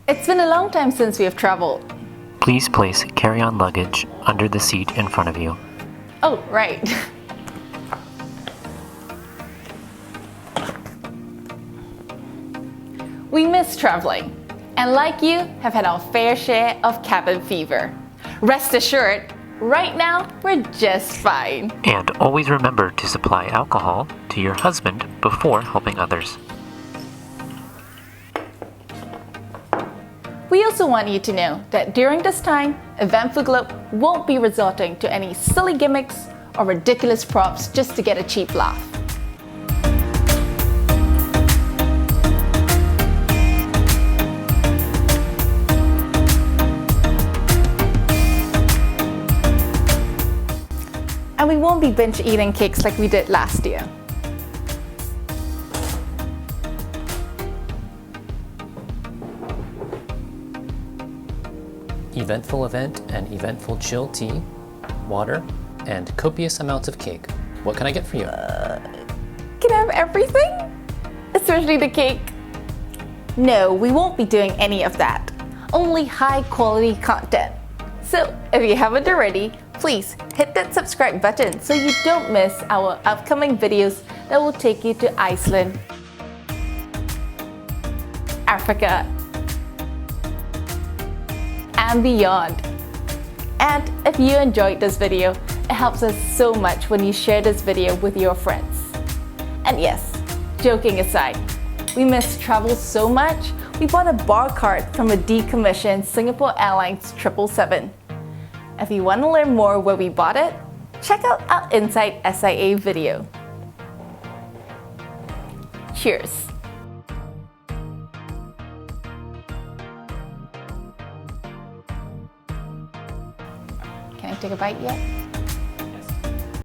It's been a long time since we have traveled. Please place carry-on luggage under the seat in front of you. Oh, right. We miss traveling, and like you, have had our fair share of cabin fever. Rest assured, right now, we're just fine. And always remember to supply alcohol to your husband before helping others. We also want you to know that during this time, Eventful Globe won't be resorting to any silly gimmicks or ridiculous props just to get a cheap laugh. And we won't be binge eating cakes like we did last year. Eventful event and eventful chill tea, water, and copious amounts of cake. What can I get for you? Can I have everything? Especially the cake? No, we won't be doing any of that. Only high quality content. So if you haven't already, please hit that subscribe button so you don't miss our upcoming videos that will take you to Iceland, Africa, and beyond. And if you enjoyed this video, it helps us so much when you share this video with your friends. And yes, joking aside, we miss travel so much, we bought a bar cart from a decommissioned Singapore Airlines 777. If you want to learn more where we bought it, check out our Inside SIA video. Cheers! Can I take a bite yet?